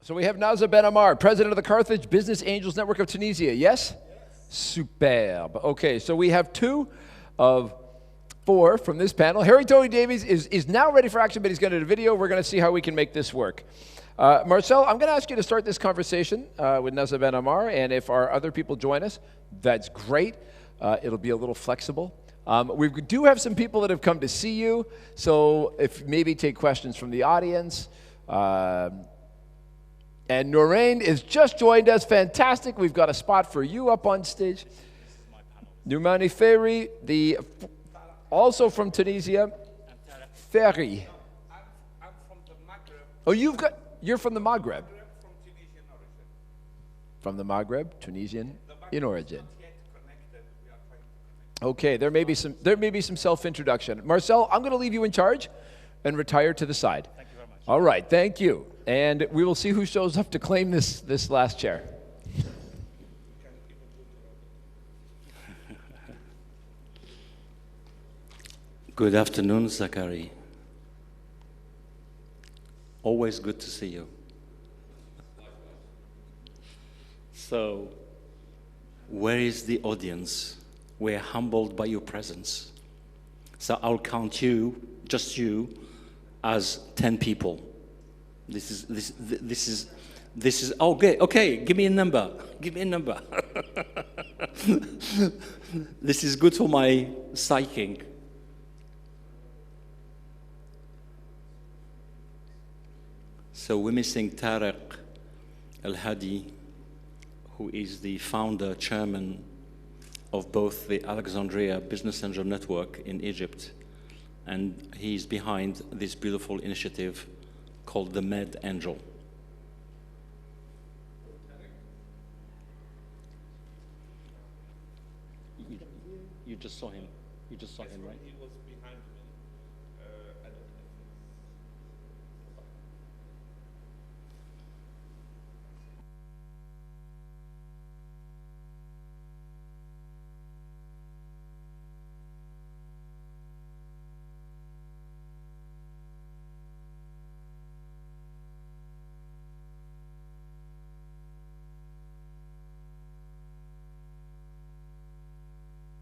So we have Nazar Ben Ammar, president of the Carthage Business Angels Network of Tunisia. Yes? Superb. Okay, so we have 2 of 4 from this panel. Harry Tony Davies is now ready for action, but he's got a video. We're going to see how we can make this work. Marcel, I'm going to ask you to start this conversation with Nazar Ben Ammar, and if our other people join us, that's great. It'll be a little flexible. We do have some people that have come to see you, so if maybe take questions from the audience. And Nourain is just joined us. Fantastic. We've got a spot for you up on stage. Noumani Ferry, also from Tunisia. Ferry. I'm from the Maghreb. Oh, you're from the Maghreb. From Tunisian origin. From the Maghreb, Tunisian in origin. Not yet connected. We are trying to connect. Okay, there may be some self-introduction. Marcel, I'm going to leave you in charge and retire to the side. Thank you very much. All right, thank you. And we will see who shows up to claim this last chair. Good afternoon, Zachary. Always good to see you. So, where is the audience? We're humbled by your presence. So I'll count you, just you, as 10 people. This is okay, give me a number. Give me a number. This is good for my psyching. So we're missing Tariq Al-Hadi, who is the founder, chairman of both the Alexandria Business Angel Network in Egypt, and he's behind this beautiful initiative called the Med Angel. You just saw him. You just saw him, right? He was behind me. I don't know.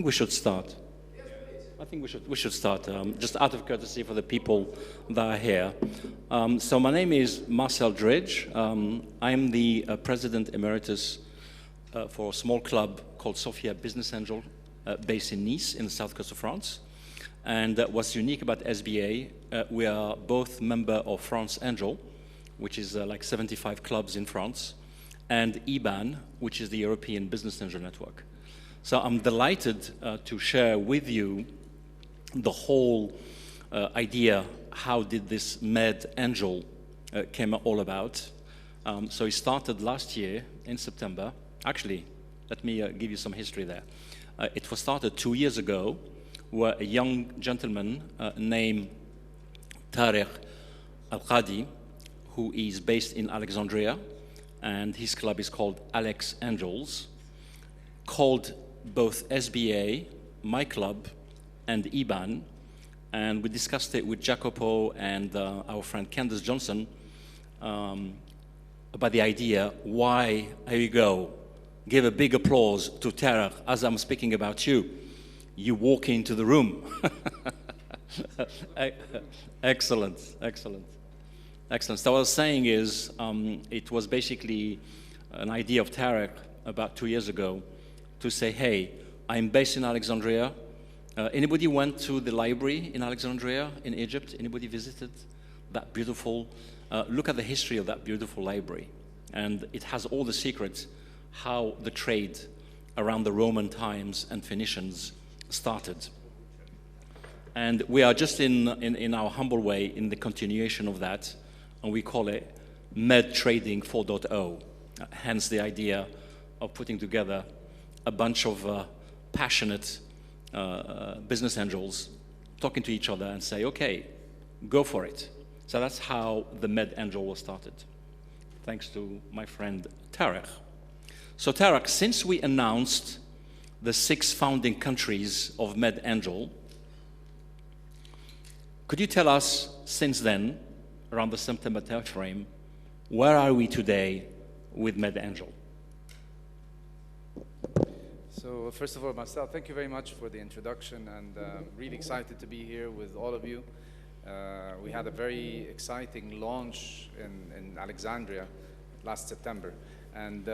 We should start. I think we should start, just out of courtesy for the people that are here. So my name is Marcel Dridge. I'm the President Emeritus for a small club called Sophia Business Angel, based in Nice, in the south coast of France. And what's unique about SBA, we are both member of France Angel, which is like 75 clubs in France, and IBAN, which is the European Business Angel Network. So I'm delighted to share with you the whole idea, how did this Med Angel came all about. So it started last year in September. Actually, let me give you some history there. It was started 2 years ago, where a young gentleman named Tariq Al-Qadi, who is based in Alexandria, and his club is called Alex Angels, called both SBA, my club, and IBAN, and we discussed it with Jacopo and our friend Candace Johnson about the idea, why, here you go, give a big applause to Tariq as I'm speaking about you. You walk into the room. Excellent, excellent, excellent. So what I was saying is, it was basically an idea of Tariq about 2 years ago, to say, hey, I'm based in Alexandria. Anybody went to the library in Alexandria in Egypt? Anybody visited that beautiful, look at the history of that beautiful library. And it has all the secrets, how the trade around the Roman times and Phoenicians started. And we are just in our humble way in the continuation of that, and we call it Med Trading 4.0, hence the idea of putting together a bunch of passionate business angels talking to each other and say, okay, go for it. So that's how the Med Angel was started, thanks to my friend Tariq. So Tariq, since we announced the 6 founding countries of Med Angel, could you tell us since then, around the September timeframe, Where are we today with MedAngel? So first of all, Marcel, thank you very much for the introduction, and really excited to be here with all of you. We had a very exciting launch in Alexandria last September, and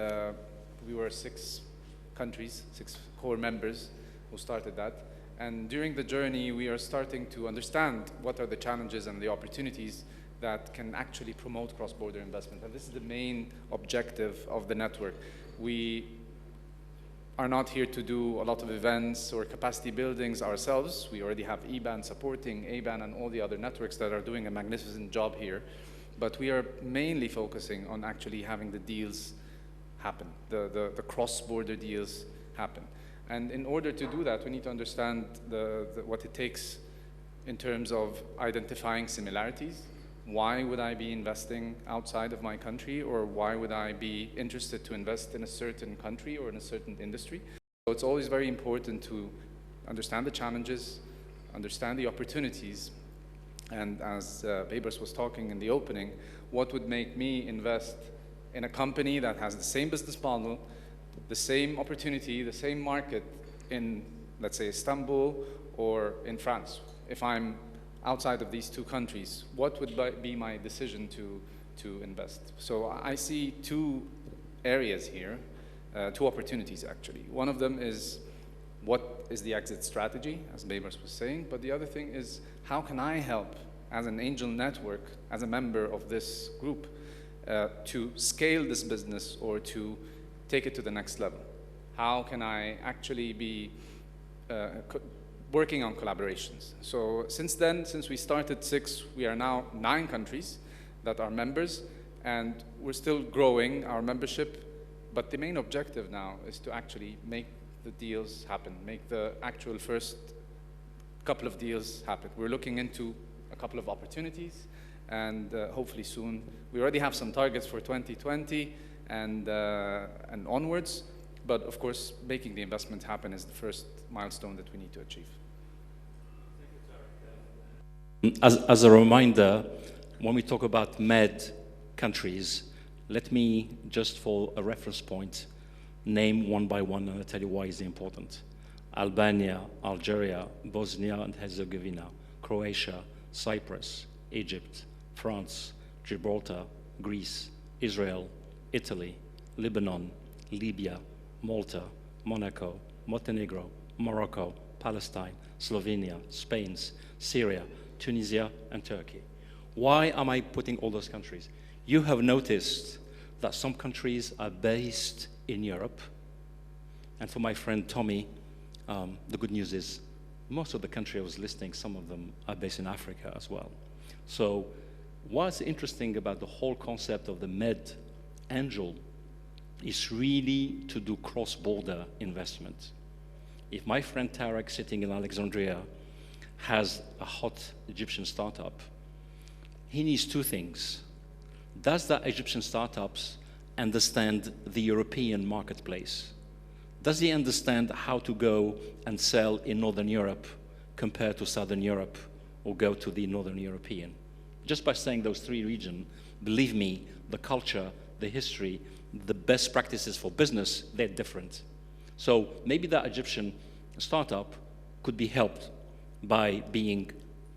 we were 6 countries, 6 core members who started that. And during the journey, we are starting to understand what are the challenges and the opportunities that can actually promote cross-border investment. And this is the main objective of the network. We are not here to do a lot of events or capacity buildings ourselves. We already have EBAN supporting ABAN and all the other networks that are doing a magnificent job here. But we are mainly focusing on actually having the deals happen, the cross-border deals happen. And in order to do that, we need to understand what it takes in terms of identifying similarities. Why would I be investing outside of my country, or why would I be interested to invest in a certain country or in a certain industry? So it's always very important to understand the challenges, understand the opportunities, and as Babers was talking in the opening, what would make me invest in a company that has the same business model, the same opportunity, the same market in, let's say, Istanbul or in France? If I'm outside of these 2 countries, what would be my decision to invest? So I see 2 areas here, 2 opportunities actually. One of them is what is the exit strategy, as Babers was saying, but the other thing is how can I help as an angel network, as a member of this group, to scale this business or to take it to the next level? How can I actually be working on collaborations? So since then, since we started 6, we are now 9 countries that are members, and we're still growing our membership, but the main objective now is to actually make the deals happen, make the actual first couple of deals happen. We're looking into a couple of opportunities, and hopefully soon, we already have some targets for 2020 and onwards, but of course, making the investment happen is the first milestone that we need to achieve. As a reminder, when we talk about MED countries, let me, just for a reference point, name one by one, and I'll tell you why it's important. Albania, Algeria, Bosnia and Herzegovina, Croatia, Cyprus, Egypt, France, Gibraltar, Greece, Israel, Italy, Lebanon, Libya, Malta, Monaco, Montenegro, Morocco, Palestine, Slovenia, Spain, Syria, Tunisia, and Turkey. Why am I putting all those countries? You have noticed that some countries are based in Europe. And for my friend Tommy, the good news is most of the countries I was listing, some of them are based in Africa as well. So what's interesting about the whole concept of the Med Angel is really to do cross-border investment. If my friend Tarek sitting in Alexandria has a hot Egyptian startup, he needs 2 things. Does that Egyptian startups understand the European marketplace? Does he understand how to go and sell in Northern Europe compared to Southern Europe, or go to the Northern European? Just by saying those 3 regions, believe me, the culture, the history, the best practices for business, they're different. So maybe that Egyptian startup could be helped by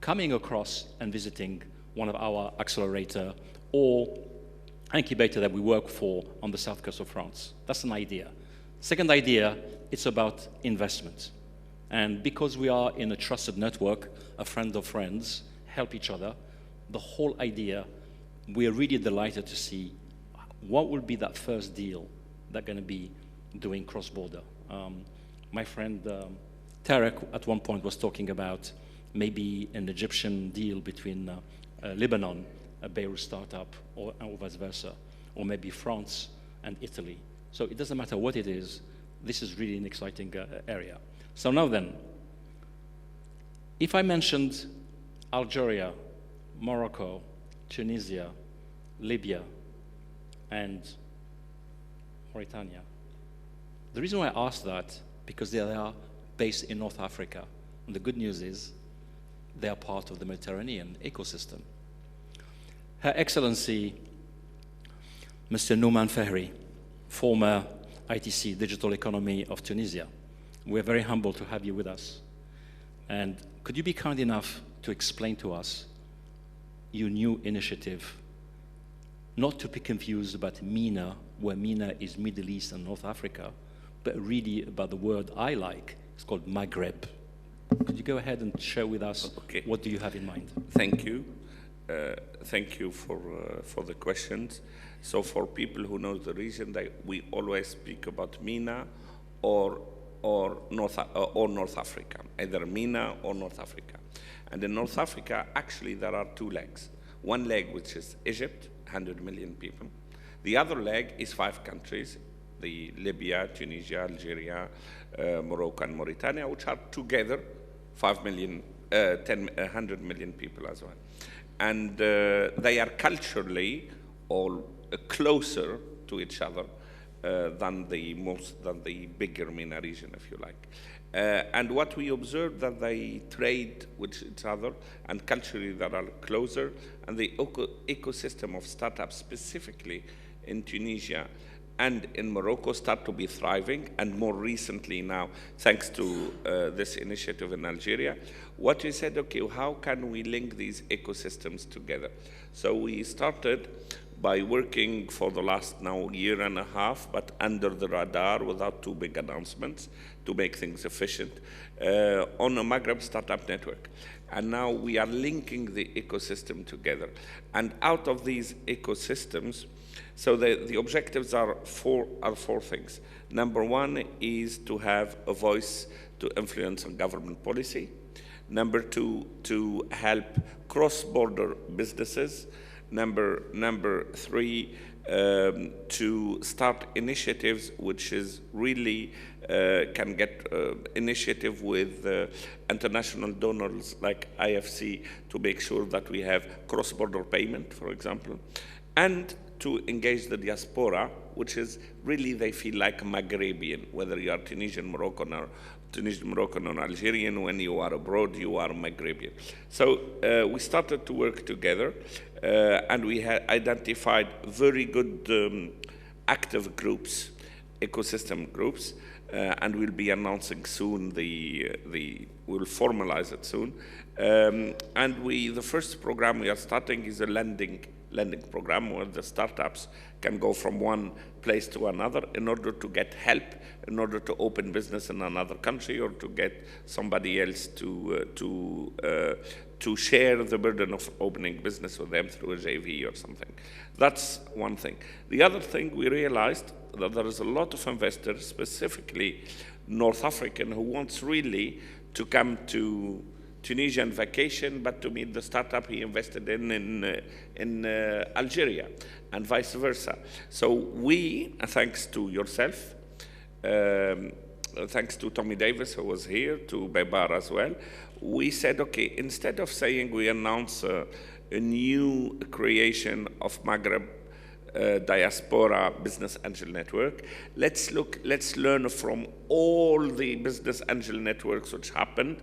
coming across and visiting one of our accelerator or incubator that we work for on the south coast of France. That's an idea. Second idea, it's about investment. And because we are in a trusted network, a friend of friends, help each other, the whole idea, we're really delighted to see what will be that first deal that's going to be doing cross-border. My friend Tarek at one point was talking about maybe an Egyptian deal between Lebanon, a Beirut startup, or vice versa, or maybe France and Italy. So it doesn't matter what it is, this is really an exciting area. So now then, if I mentioned Algeria, Morocco, Tunisia, Libya, and Mauritania, the reason why I asked that, because they are based in North Africa. And the good news is they are part of the Mediterranean ecosystem. Her Excellency Mr. Nouman Fahri, former ITC, Digital Economy of Tunisia. We're very humbled to have you with us. And could you be kind enough to explain to us your new initiative, not to be confused about MENA, where MENA is Middle East and North Africa, but really about the word I like, it's called Maghreb. Could you go ahead and share with us what do you have in mind? Thank you. Thank you for the questions. So for people who know the region, we always speak about MENA or North Africa, either MENA or North Africa. And in North Africa, actually, there are two legs. One leg, which is Egypt, 100 million people. The other leg is 5 countries, Libya, Tunisia, Algeria, Morocco, and Mauritania, which are together 100 million people as well. And they are culturally all closer to each other than the bigger MENA region, if you like. And what we observed that they trade with each other, and culturally they are closer, and the ecosystem of startups specifically in Tunisia and in Morocco start to be thriving, and more recently now, thanks to this initiative in Algeria, what we said, okay, how can we link these ecosystems together? So we started by working for the last now year and a half, but under the radar without too big announcements to make things efficient, on a Maghreb startup network. And now we are linking the ecosystem together. And out of these ecosystems, so the objectives are four things. Number one is to have a voice to influence on government policy. Number two, to help cross-border businesses. Number three, to start initiatives which is really can get initiative with international donors like IFC to make sure that we have cross-border payment, for example, and to engage the diaspora, which is really, they feel like Maghrebian, whether you are Tunisian, Moroccan, or Algerian. When you are abroad, you are Maghrebian. So we started to work together, and we had identified very good active groups, ecosystem groups, and we'll be announcing soon we'll formalize it soon. And the first program we are starting is a lending program where the startups can go from one place to another in order to get help, in order to open business in another country, or to get somebody else to share the burden of opening business with them through a JV or something. That's one thing. The other thing, we realized that there is a lot of investors, specifically North African, who wants really to come to Tunisian vacation, but to meet the startup he invested in Algeria, and vice versa. So we, thanks to yourself, thanks to Tommy Davis, who was here, to Bebar as well, we said, okay, instead of saying we announce a new creation of Maghreb diaspora business angel network, let's learn from all the business angel networks which happened,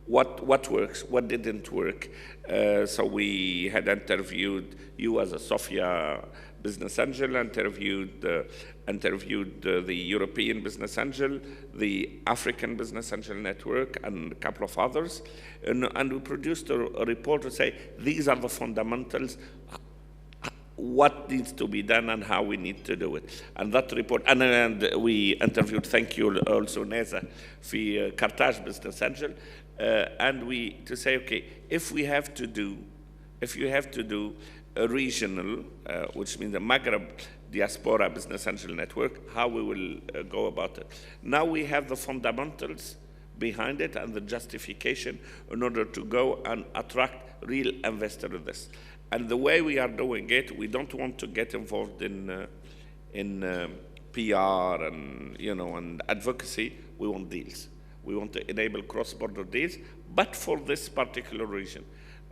what works, what didn't work. So we had interviewed you as a Sofia business angel, interviewed the European business angel, the African business angel network, and a couple of others. And we produced a report to say, these are the fundamentals, what needs to be done and how we need to do it. And that report, and we interviewed, thank you also, Neza, for Carthage business angel, and to say, okay, if you have to do a regional, which means the Maghreb diaspora business angel network, how we will go about it. Now we have the fundamentals behind it and the justification in order to go and attract real investors in this. And the way we are doing it, we don't want to get involved in PR and advocacy. We want deals. We want to enable cross-border deals, but for this particular region.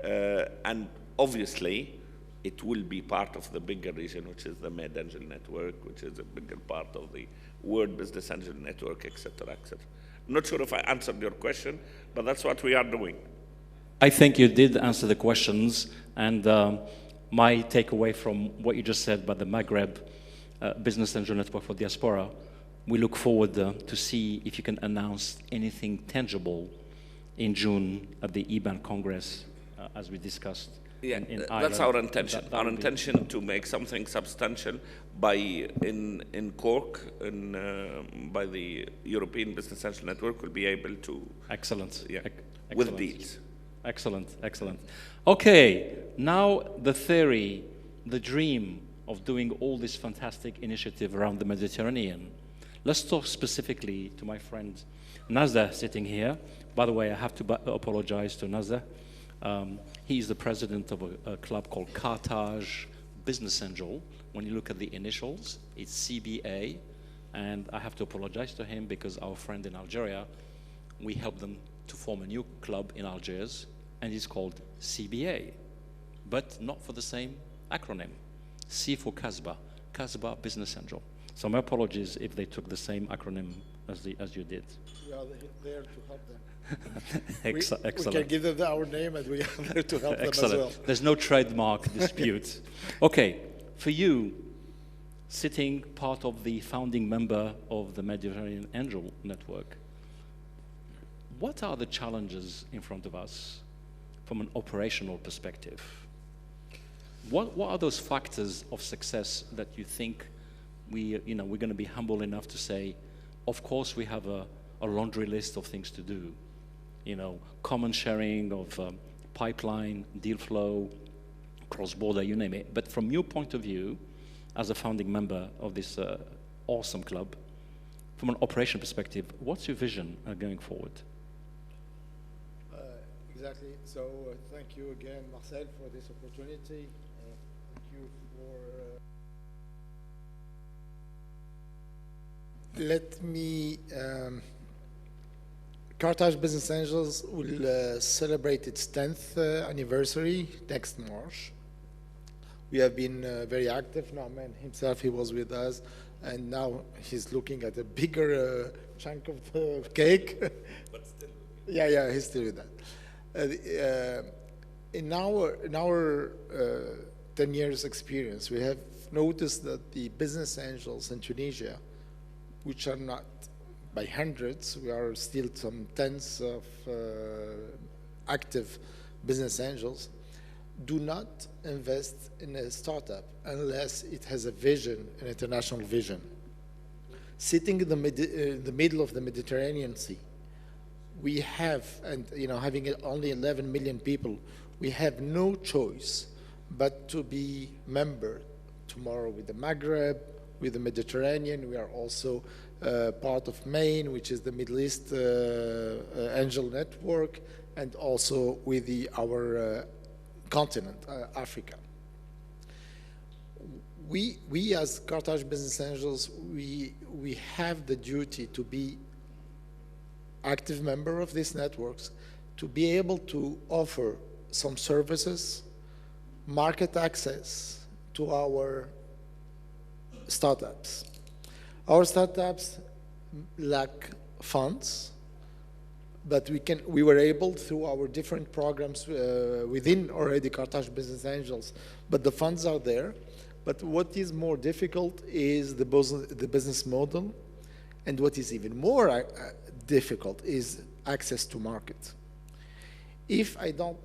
And obviously, it will be part of the bigger region, which is the Med Angel Network, which is a bigger part of the World Business Angel Network, et cetera, et cetera. I'm not sure if I answered your question, but that's what we are doing. I think you did answer the questions, and my takeaway from what you just said about the Maghreb Business Angel Network for Diaspora, we look forward to see if you can announce anything tangible in June at the IBAN Congress, as we discussed. Yeah, in that's Ireland. our intention. That Our would be- intention to make something substantial in Cork, by the European Business Angel Network, will be able to, Excellent. yeah, Excellent. with deals. Excellent, excellent. Okay, now the theory, the dream of doing all this fantastic initiative around the Mediterranean. Let's talk specifically to my friend Nazda sitting here. By the way, I have to apologize to Nazda. He is the president of a club called Carthage Business Angel. When you look at the initials, it's CBA. And I have to apologize to him because our friend in Algeria, we helped them to form a new club in Algiers, and it's called CBA, but not for the same acronym. C for Casbah, Casbah Business Angel. So my apologies if they took the same acronym as you did. We are there to help them. Excellent. We can give them our name, and we are there to help them as Excellent. well. There's no trademark dispute. Okay, for you, sitting part of the founding member of the Mediterranean Angel Network, what are the challenges in front of us from an operational perspective? What are those factors of success that you think we're going to be humble enough to say, of course we have a laundry list of things to do, common sharing of pipeline, deal flow, cross-border, you name it. But from your point of view, as a founding member of this awesome club, from an operation perspective, what's your vision going forward? Exactly. So thank you again, Marcel, for this opportunity. Thank you for... Let me... Carthage Business Angels will celebrate its 10th anniversary next March. We have been very active. Nauman himself, he was with us, and now he's looking at a bigger chunk of the cake. But still. Yeah, he's still with that. In our 10 years experience, we have noticed that the business angels in Tunisia, which are not by hundreds, we are still some tens of active business angels, do not invest in a startup unless it has a vision, an international vision. Sitting in the middle of the Mediterranean Sea, we have, and having only 11 million people, we have no choice but to be member tomorrow with the Maghreb, with the Mediterranean. We are also part of Maine, which is the Middle East Angel Network, and also with our continent, Africa. We as Carthage Business Angels, we have the duty to be active member of these networks, to be able to offer some services, market access to our startups. Our startups lack funds, but we were able, through our different programs within already Carthage Business Angels, but the funds are there. But what is more difficult is the business model, and what is even more difficult is access to market. If I don't,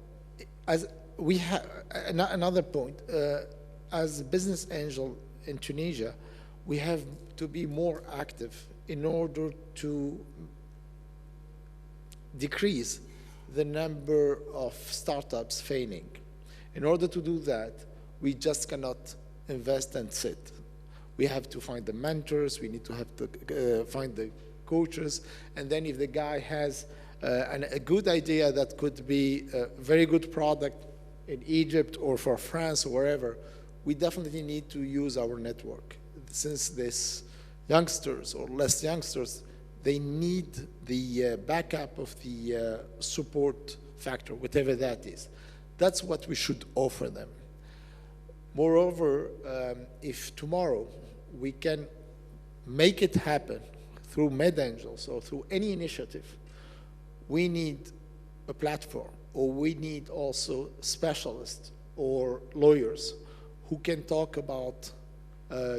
as we have another point, as a business angel in Tunisia, we have to be more active in order to decrease the number of startups failing. In order to do that, we just cannot invest and sit. We have to find the mentors, we need to have to find the coaches, and then if the guy has a good idea that could be a very good product in Egypt or for France or wherever, we definitely need to use our network. Since these youngsters or less youngsters, they need the backup of the support factor, whatever that is. That's what we should offer them. Moreover, if tomorrow we can make it happen through MedAngels or through any initiative, we need a platform, or we need also specialists or lawyers who can talk about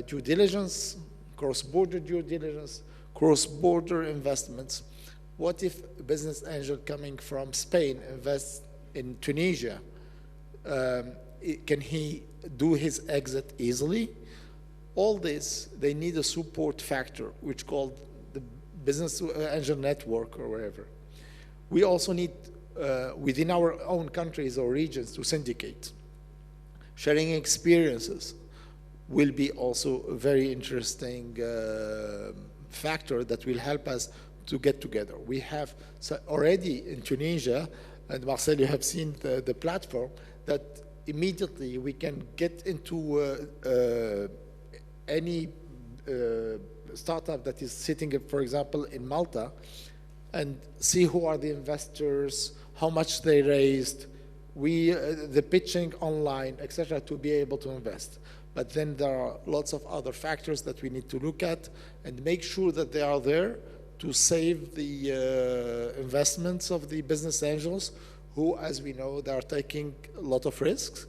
due diligence, cross-border due diligence, cross-border investments. What if a business angel coming from Spain invests in Tunisia? Can he do his exit easily? All this, they need a support factor, which called the business angel network or whatever. We also need, within our own countries or regions, to syndicate. Sharing experiences will be also a very interesting factor that will help us to get together. We have already in Tunisia, and Marcel, you have seen the platform, that immediately we can get into any startup that is sitting, for example, in Malta, and see who are the investors, how much they raised, the pitching online, etc., to be able to invest. But then there are lots of other factors that we need to look at and make sure that they are there to save the investments of the business angels who, as we know, they are taking a lot of risks.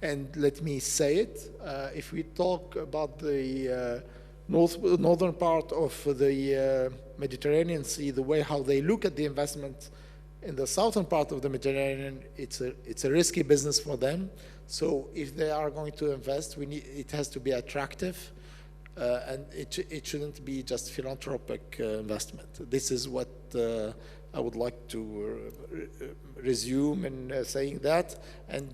And let me say it, if we talk about the northern part of the Mediterranean Sea, the way how they look at the investment in the southern part of the Mediterranean, it's a risky business for them. So if they are going to invest, it has to be attractive, and it shouldn't be just philanthropic investment. This is what I would like to resume in saying that, and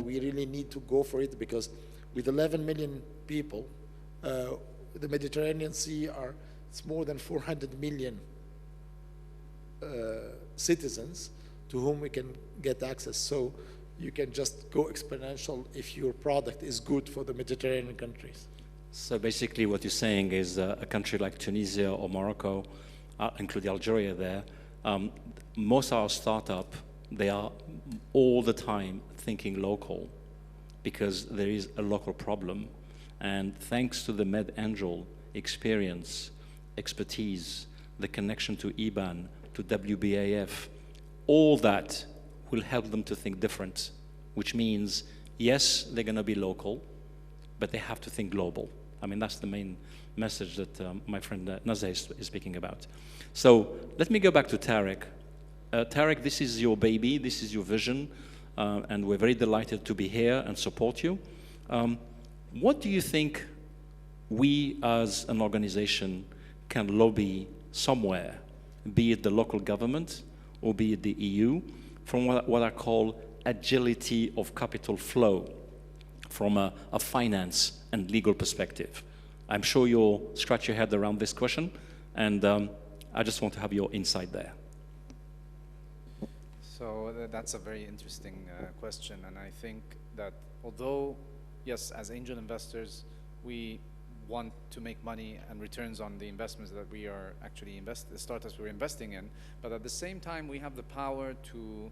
we really need to go for it, because with 11 million people, the Mediterranean Sea it's more than 400 million citizens to whom we can get access. So you can just go exponential if your product is good for the Mediterranean countries. So basically what you're saying is a country like Tunisia or Morocco, including Algeria there, most of our startup, they are all the time thinking local because there is a local problem. And thanks to the MedAngel experience, expertise, the connection to IBAN, to WBAF, all that will help them to think different, which means, yes, they're going to be local, but they have to think global. I mean, that's the main message that my friend Nazeh is speaking about. So let me go back to Tarek. Tarek, this is your baby, this is your vision, and we're very delighted to be here and support you. What do you think we as an organization can lobby somewhere, be it the local government or be it the EU, from what I call agility of capital flow from a finance and legal perspective? I'm sure you'll scratch your head around this question, and I just want to have your insight there. So that's a very interesting question, and I think that although, yes, as angel investors, we want to make money and returns on the investments that we are actually the startups we're investing in, but at the same time, we have the power to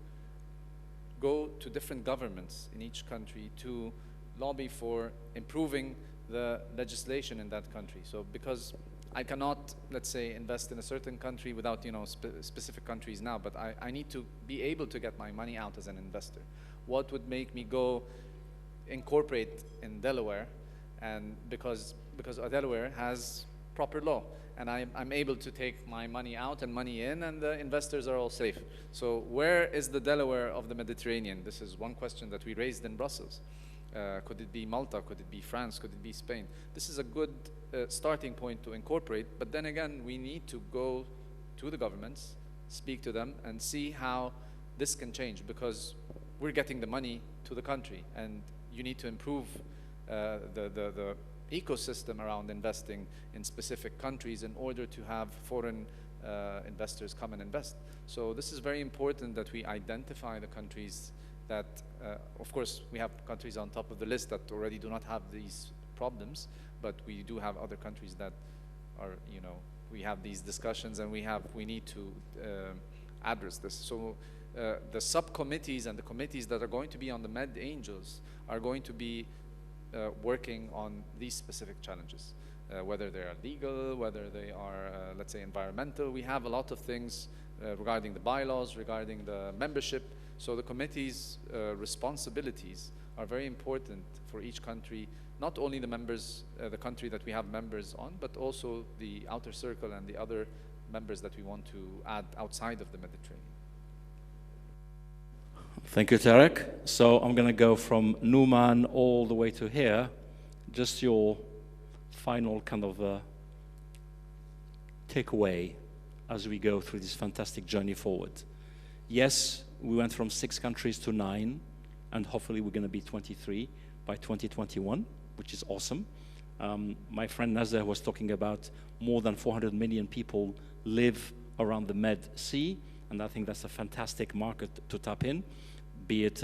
go to different governments in each country to lobby for improving the legislation in that country. So because I cannot, let's say, invest in a certain country without, specific countries now, but I need to be able to get my money out as an investor. What would make me go incorporate in Delaware? And because Delaware has proper law, and I'm able to take my money out and money in, and the investors are all safe. So where is the Delaware of the Mediterranean? This is one question that we raised in Brussels. Could it be Malta? Could it be France? Could it be Spain? This is a good starting point to incorporate, but then again, we need to go to the governments, speak to them, and see how this can change, because we're getting the money to the country, and you need to improve the ecosystem around investing in specific countries in order to have foreign investors come and invest. So this is very important that we identify the countries that, of course, we have countries on top of the list that already do not have these problems, but we do have other countries that are, we have these discussions, and we need to address this. So the subcommittees and the committees that are going to be on the MedAngels are going to be working on these specific challenges, whether they are legal, whether they are, let's say, environmental. We have a lot of things regarding the bylaws, regarding the membership. So the committee's responsibilities are very important for each country, not only the members, the country that we have members on, but also the outer circle and the other members that we want to add outside of the Mediterranean. Thank you, Tarek. So I'm going to go from Numan all the way to here. Just your final kind of takeaway as we go through this fantastic journey forward. Yes, we went from 6 countries to 9, and hopefully we're going to be 23 by 2021, which is awesome. My friend Nazar was talking about more than 400 million people live around the Med Sea, and I think that's a fantastic market to tap in, be it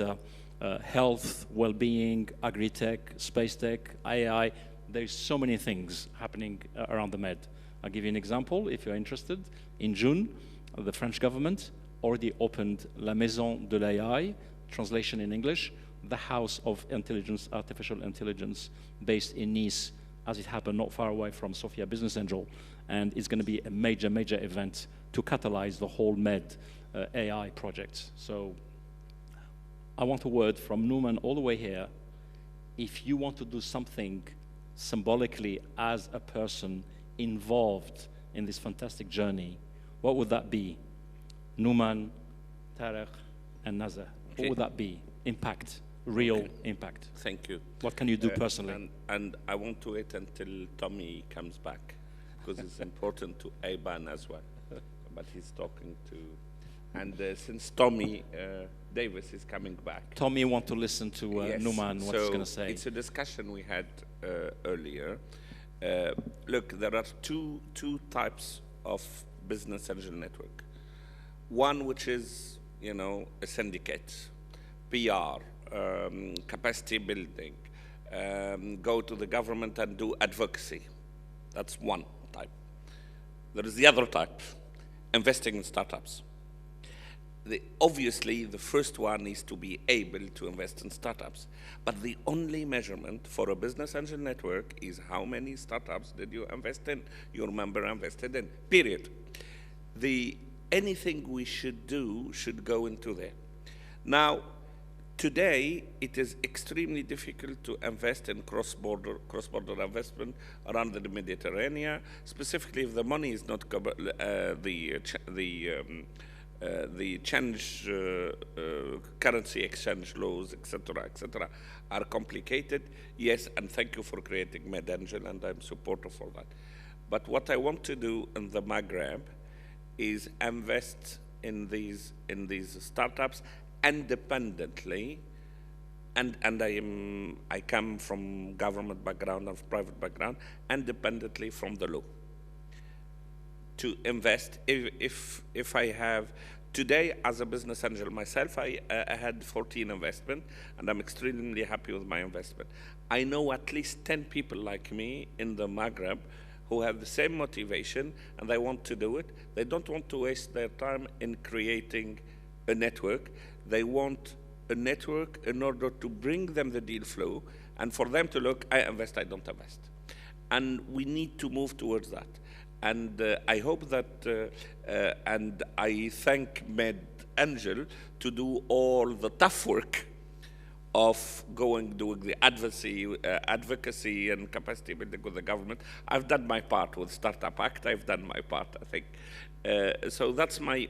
health, well-being, agri-tech, space tech, AI. There's so many things happening around the Med. I'll give you an example, if you're interested. In June, the French government already opened La Maison de l'AI, translation in English, the House of Intelligence, Artificial Intelligence, based in Nice, as it happened not far away from Sophia Business Angel. And it's going to be a major, major event to catalyze the whole Med AI project. So I want a word from Numan all the way here. If you want to do something symbolically as a person involved in this fantastic journey, what would that be? Numan, Tarek, and Nazar. Okay. What would that be? Impact, real impact. Thank you. What can you do personally? And I want to wait until Tommy comes back, because it's important to Ayban as well. But he's talking to, and since Tommy Davis is coming back. Tommy want to listen to Yes. Numan, what he's going to say. It's a discussion we had earlier. Look, there are two types of business angel network. One which is, you know, a syndicate, PR, capacity building, go to the government and do advocacy. That's one type. There is the other type, investing in startups. Obviously, the first one is to be able to invest in startups. But the only measurement for a business angel network is how many startups did you invest in, your member invested in, period. Anything we should do should go into there. Now, today, it is extremely difficult to invest in cross-border investment around the Mediterranean, specifically if the money is not the change, currency exchange laws, etc., are complicated. Yes, and thank you for creating MedAngel, and I'm supportive for that. But what I want to do in the Maghreb is invest in these startups independently, and I come from government background and private background, independently from the law. To invest, if I have, today as a business angel myself, I had 14 investment, and I'm extremely happy with my investment. I know at least 10 people like me in the Maghreb who have the same motivation, and they want to do it. They don't want to waste their time in creating a network. They want a network in order to bring them the deal flow, and for them to look, I invest, I don't invest. And we need to move towards that. And I hope that, and I thank MedAngel to do all the tough work of doing the advocacy and capacity building with the government. I've done my part with Startup Act. I've done my part, I think. So that's my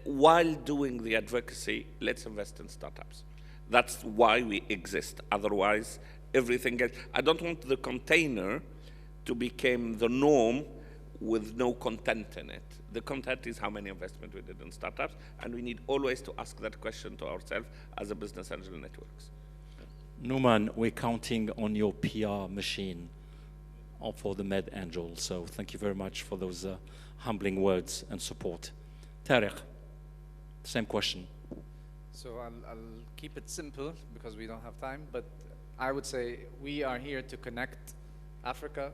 while doing the advocacy, let's invest in startups. That's why we exist. Otherwise, everything else. I don't want the container to become the norm with no content in it. The content is how many investment we did in startups, and we need always to ask that question to ourselves as a business angel networks. Numan, we're counting on your PR machine for the MedAngel, so thank you very much for those humbling words and support. Tarek, same question. So I'll keep it simple because we don't have time, but I would say we are here to connect Africa,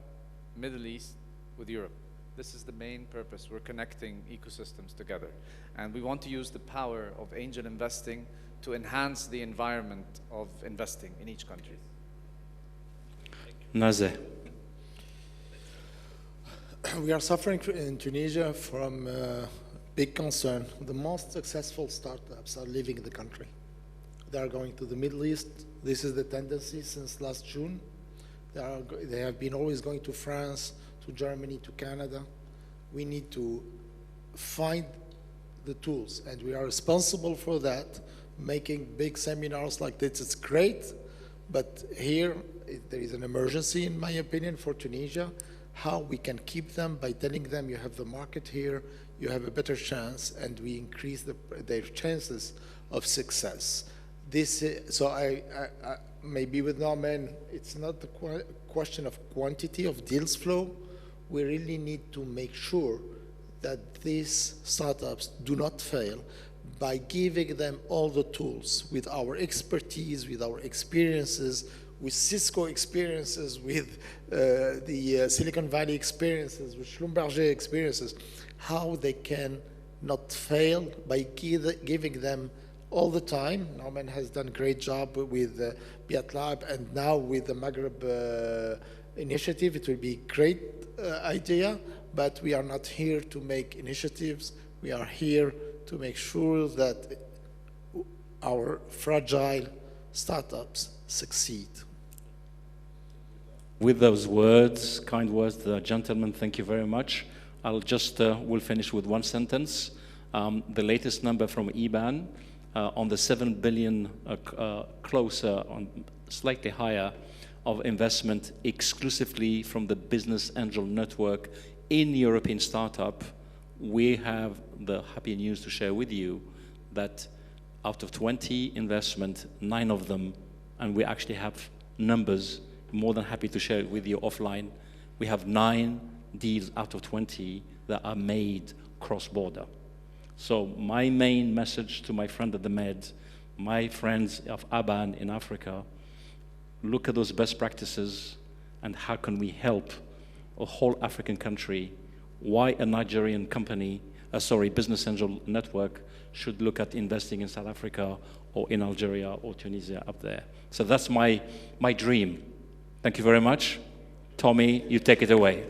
Middle East with Europe. This is the main purpose. We're connecting ecosystems together. And we want to use the power of angel investing to enhance the environment of investing in each country. Nazar. We are suffering in Tunisia from big concern. The most successful startups are leaving the country. They are going to the Middle East. This is the tendency since last June. They have been always going to France, to Germany, to Canada. We need to find the tools, and we are responsible for that. Making big seminars like this, it's great, but here there is an emergency, in my opinion, for Tunisia. How we can keep them by telling them you have the market here, you have a better chance, and we increase their chances of success. So maybe with Norman, it's not the question of quantity of deals flow. We really need to make sure that these startups do not fail by giving them all the tools with our expertise, with our experiences, with Cisco experiences, with the Silicon Valley experiences, with Schlumberger experiences, how they can not fail by giving them all the time. Norman has done a great job with Biat Lab, and now with the Maghreb initiative. It will be a great idea, but we are not here to make initiatives. We are here to make sure that our fragile startups succeed. With those words, kind words, the gentleman, thank you very much. I'll just, we'll finish with one sentence. The latest number from EBAN on the 7 billion closer, on slightly higher, of investment exclusively from the Business Angel Network in European startup. We have the happy news to share with you that out of 20 investment, 9 of them, and we actually have numbers, more than happy to share it with you offline. We have 9 deals out of 20 that are made cross-border. So my main message to my friend at the Med, my friends of ABAN in Africa, look at those best practices and how can we help a whole African country. Why a Nigerian company, Business Angel Network should look at investing in South Africa or in Algeria or Tunisia up there. So that's my dream. Thank you very much. Tommy, you take it away.